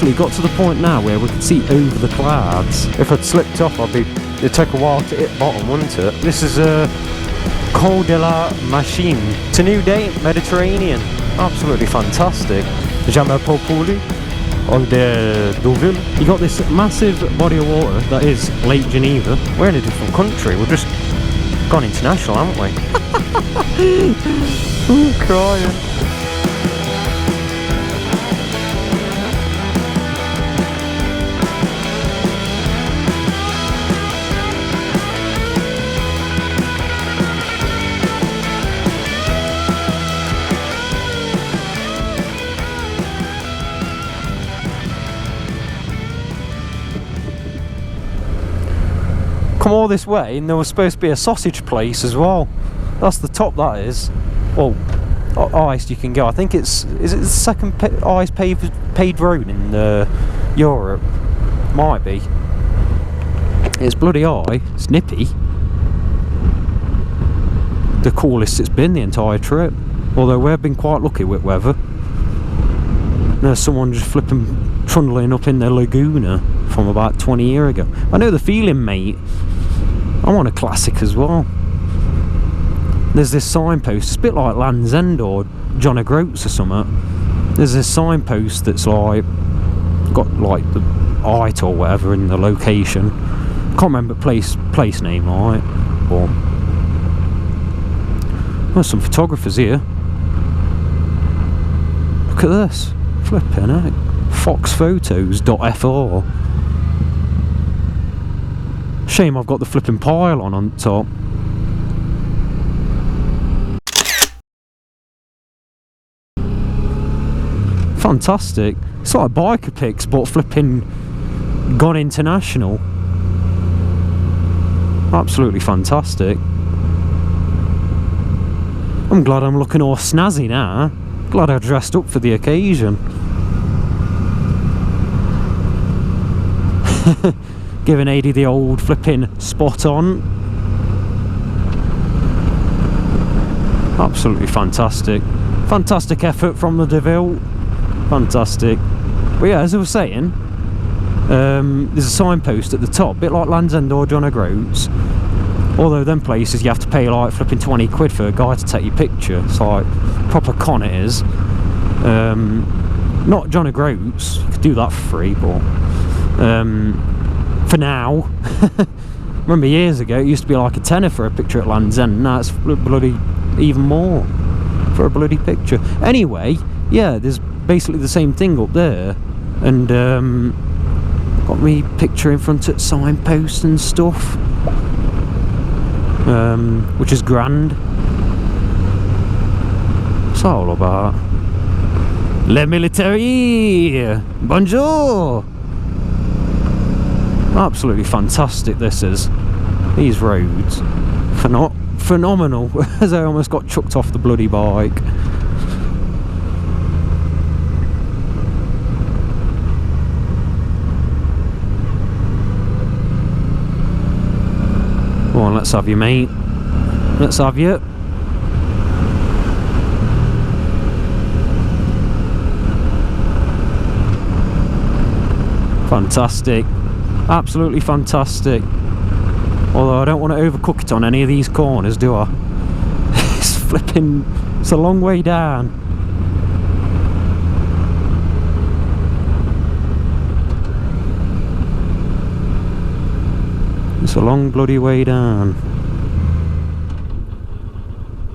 literally got to the point now where we can see over the clouds. If I'd slipped off, it'd take a while to hit bottom, wouldn't it? This is a Col de la Machine. It's a new day, Mediterranean. Absolutely fantastic. Jamais pour Pooley on the Deauville. You got this massive body of water that is Lake Geneva. We're in a different country. We've just gone international, haven't we? I'm crying. Come all this way and there was supposed to be a sausage place as well. That's the top, that is. Well, highest you can go. I think is it the second highest paved road in Europe? Might be. It's bloody high. It's nippy. The coolest it's been the entire trip. Although we've been quite lucky with weather. There's someone just flipping trundling up in their Laguna from about 20 years ago. I know the feeling, mate. I want a classic as well. There's this signpost, it's a bit like Land's End or John O'Groats or something. There's this signpost that's like got like the height or whatever in the location. Can't remember place name, right? But there's some photographers here. Look at this. Flipping heck. Foxphotos.fr. Shame I've got the flipping pylon on top. Fantastic. It's like biker pics but flipping gone international. Absolutely fantastic. I'm glad I'm looking all snazzy now. Glad I dressed up for the occasion. Giving Adi the old flipping spot on. Absolutely fantastic. Fantastic effort from the Deauville. Fantastic. But yeah, as I was saying, there's a signpost at the top, a bit like Land's End or John O'Groats. Although them places you have to pay like flipping 20 quid for a guy to take your picture. It's like proper con it is. Not John O'Groats, you could do that for free, but for now. Remember years ago it used to be like a tenner for a picture at Land's End. Now it's bloody even more for a bloody picture. Anyway, yeah, there's basically the same thing up there, and got me picture in front of signposts and stuff, which is grand. What's that all about? Le military! Bonjour! Absolutely fantastic this is. These roads. Phenomenal. As I almost got chucked off the bloody bike. Come on, let's have you, mate. Let's have you. Fantastic. Absolutely fantastic. Although I don't want to overcook it on any of these corners, do I? It's flipping... It's a long way down. It's a long bloody way down.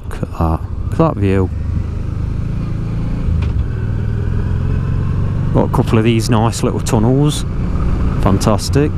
Look at that. Look at that view. Got a couple of these nice little tunnels. Fantastic.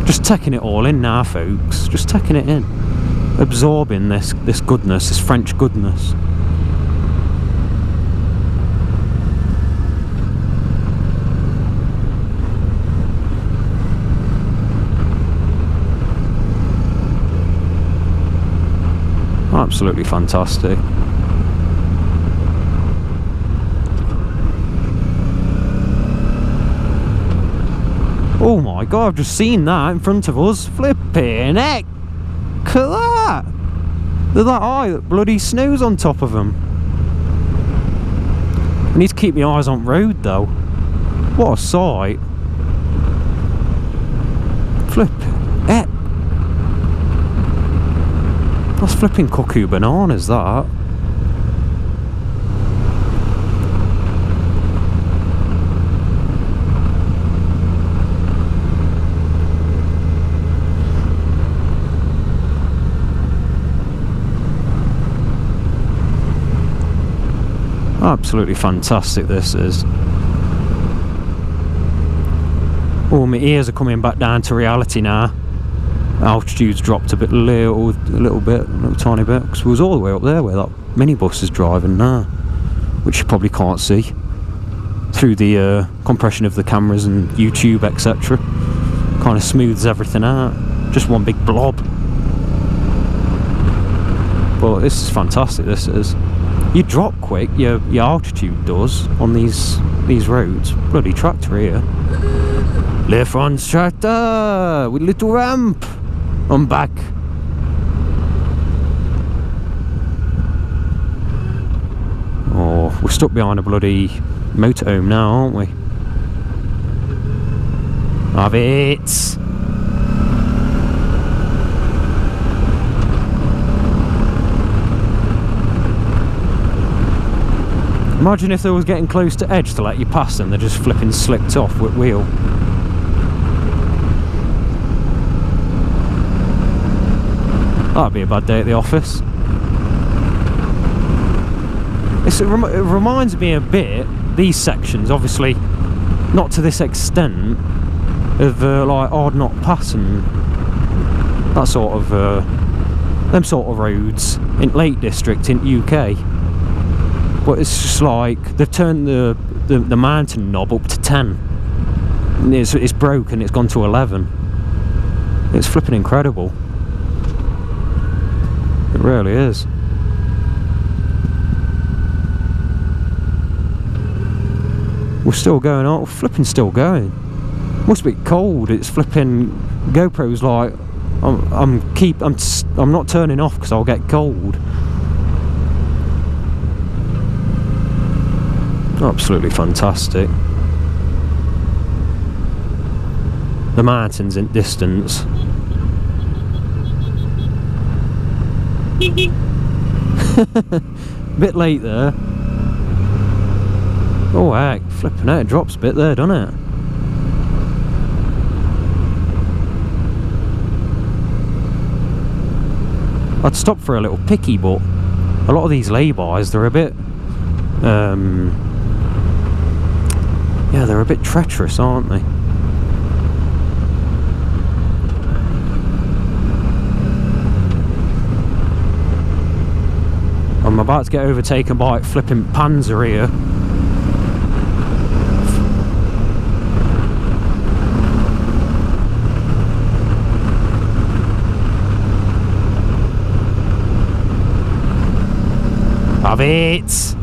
Just taking it all in now, folks. Just taking it in. Absorbing this goodness, this French goodness. Absolutely fantastic. my god, I've just seen that in front of us. Flipping heck! Look at that! They're that high that bloody snow's on top of them. I need to keep my eyes on road though. What a sight. Flip heck! That's flipping cuckoo bananas, that. Absolutely fantastic this is. Oh, my ears are coming back down to reality now. Altitude's dropped a little tiny bit, because we was all the way up there where that minibus is driving now, which you probably can't see through the compression of the cameras and YouTube, etc. Kind of smooths everything out, just one big blob. But this is fantastic, this is. You drop quick, your altitude does on these roads. Bloody tractor here. Left front tractor with little ramp. I'm back. Oh, we're stuck behind a bloody motorhome now, aren't we? Have it. Imagine if they was getting close to edge to let you pass them, they're just flipping slipped off with wheel. That'd be a bad day at the office. It reminds me a bit, these sections, obviously not to this extent, of like Hard Knot Pass and that sort of them sort of roads in Lake District in UK. But it's just like they've turned the mountain knob up to 10. It's broken, it's gone to 11. It's flipping incredible. It really is. We're still going on, we're flipping still going. Must be cold, it's flipping. GoPro's like, I'm not turning off because I'll get cold. Absolutely fantastic. The mountains in distance. Bit late there. Oh heck, flipping out, it drops a bit there, doesn't it? I'd stop for a little picky, but a lot of these lay-bys, they're a bit yeah, they're a bit treacherous, aren't they? I'm about to get overtaken by flipping Panzer here. Have it!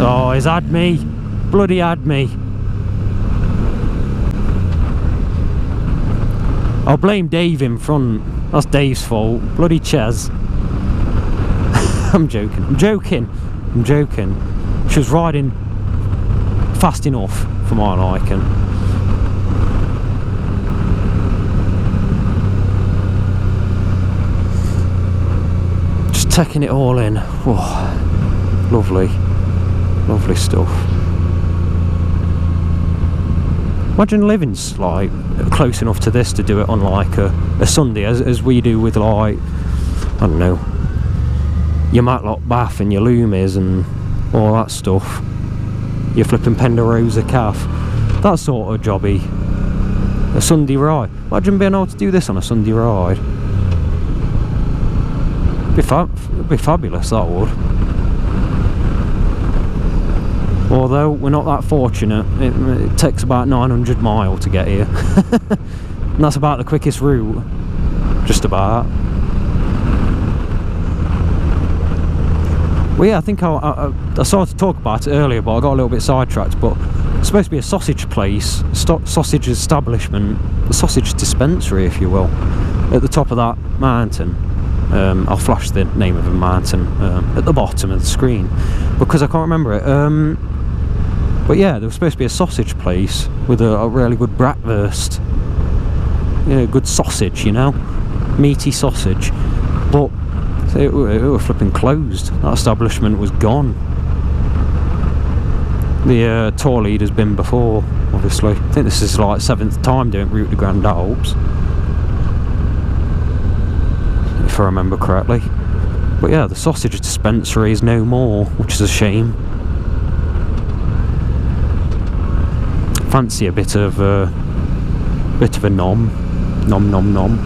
Oh, he's had me. Bloody had me. I'll blame Dave in front. That's Dave's fault. Bloody Ches. I'm joking. I'm joking. I'm joking. She was riding fast enough for my liking. Just taking it all in. Oh, lovely. Lovely stuff. Imagine living like close enough to this to do it on like a Sunday, as we do with like, I don't know, your Matlock Bath and your Loomies and all that stuff. Your flipping Penderosa Calf. That sort of jobby. A Sunday ride. Imagine being able to do this on a Sunday ride. It'd be fabulous, that would. Although we're not that fortunate, it takes about 900 miles to get here. And that's about the quickest route. Just about. Well, yeah, I think I started to talk about it earlier, but I got a little bit sidetracked. But it's supposed to be a sausage place, sausage establishment, a sausage dispensary, if you will, at the top of that mountain. I'll flash the name of the mountain at the bottom of the screen because I can't remember it. But yeah, there was supposed to be a sausage place with a really good bratwurst. Yeah, good sausage, you know, meaty sausage. But it were flipping closed. That establishment was gone. The tour leader's been before, obviously. I think this is like 7th time doing Route de Grand Alps, if I remember correctly. But yeah, the sausage dispensary is no more, which is a shame. Fancy a bit of a nom nom nom nom.